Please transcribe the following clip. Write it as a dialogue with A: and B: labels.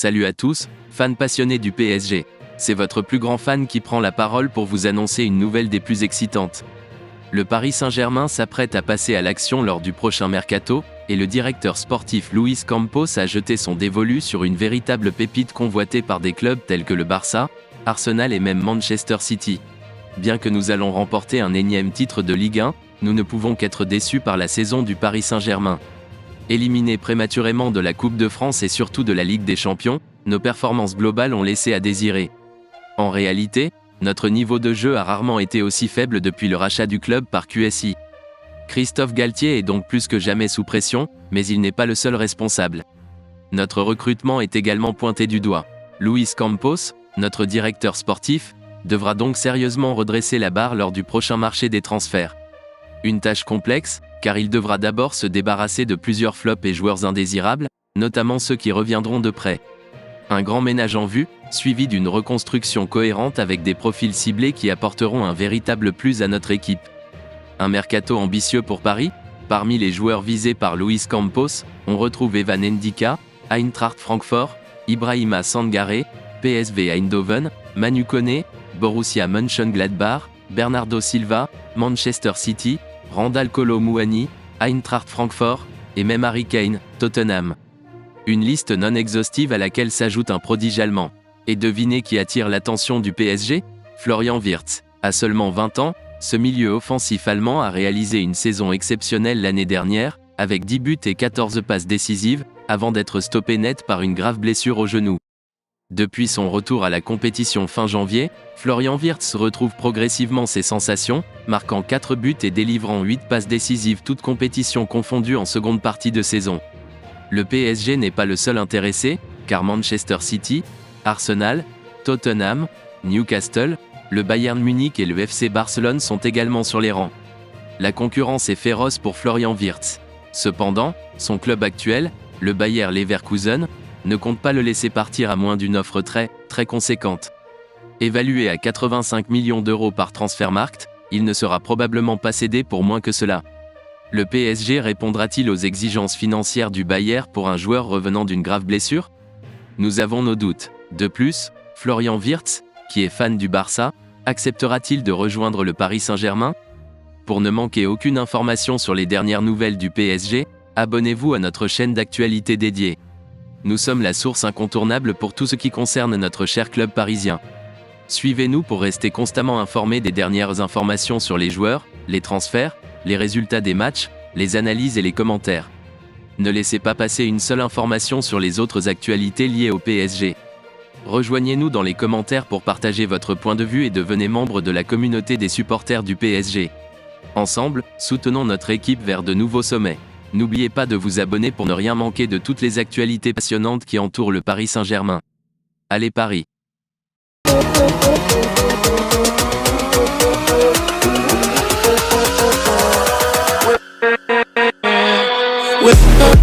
A: Salut à tous, fans passionnés du PSG. C'est votre plus grand fan qui prend la parole pour vous annoncer une nouvelle des plus excitantes. Le Paris Saint-Germain s'apprête à passer à l'action lors du prochain mercato, et le directeur sportif Luis Campos a jeté son dévolu sur une véritable pépite convoitée par des clubs tels que le Barça, Arsenal et même Manchester City. Bien que nous allons remporter un énième titre de Ligue 1, nous ne pouvons qu'être déçus par la saison du Paris Saint-Germain. Éliminés prématurément de la Coupe de France et surtout de la Ligue des Champions, nos performances globales ont laissé à désirer. En réalité, notre niveau de jeu a rarement été aussi faible depuis le rachat du club par QSI. Christophe Galtier est donc plus que jamais sous pression, mais il n'est pas le seul responsable. Notre recrutement est également pointé du doigt. Luis Campos, notre directeur sportif, devra donc sérieusement redresser la barre lors du prochain marché des transferts. Une tâche complexe, car il devra d'abord se débarrasser de plusieurs flops et joueurs indésirables, notamment ceux qui reviendront de près. Un grand ménage en vue, suivi d'une reconstruction cohérente avec des profils ciblés qui apporteront un véritable plus à notre équipe. Un mercato ambitieux pour Paris. Parmi les joueurs visés par Luis Campos, on retrouve Evan Ndika, Eintracht Francfort, Ibrahima Sangaré, PSV Eindhoven, Manu Koné, Borussia Mönchengladbach, Bernardo Silva, Manchester City, Randal Kolo Muani, Eintracht Francfort, et même Harry Kane, Tottenham. Une liste non exhaustive à laquelle s'ajoute un prodige allemand. Et devinez qui attire l'attention du PSG ? Florian Wirtz. À seulement 20 ans, ce milieu offensif allemand a réalisé une saison exceptionnelle l'année dernière, avec 10 buts et 14 passes décisives, avant d'être stoppé net par une grave blessure au genou. Depuis son retour à la compétition fin janvier, Florian Wirtz retrouve progressivement ses sensations, marquant 4 buts et délivrant 8 passes décisives toutes compétitions confondues en seconde partie de saison. Le PSG n'est pas le seul intéressé, car Manchester City, Arsenal, Tottenham, Newcastle, le Bayern Munich et le FC Barcelone sont également sur les rangs. La concurrence est féroce pour Florian Wirtz. Cependant, son club actuel, le Bayer Leverkusen, ne compte pas le laisser partir à moins d'une offre très conséquente. Évalué à 85 millions d'euros par Transfermarkt, il ne sera probablement pas cédé pour moins que cela. Le PSG répondra-t-il aux exigences financières du Bayer pour un joueur revenant d'une grave blessure ? Nous avons nos doutes. De plus, Florian Wirtz, qui est fan du Barça, acceptera-t-il de rejoindre le Paris Saint-Germain ? Pour ne manquer aucune information sur les dernières nouvelles du PSG, abonnez-vous à notre chaîne d'actualité dédiée. Nous sommes la source incontournable pour tout ce qui concerne notre cher club parisien. Suivez-nous pour rester constamment informés des dernières informations sur les joueurs, les transferts, les résultats des matchs, les analyses et les commentaires. Ne laissez pas passer une seule information sur les autres actualités liées au PSG. Rejoignez-nous dans les commentaires pour partager votre point de vue et devenez membre de la communauté des supporters du PSG. Ensemble, soutenons notre équipe vers de nouveaux sommets. N'oubliez pas de vous abonner pour ne rien manquer de toutes les actualités passionnantes qui entourent le Paris Saint-Germain. Allez Paris!
B: With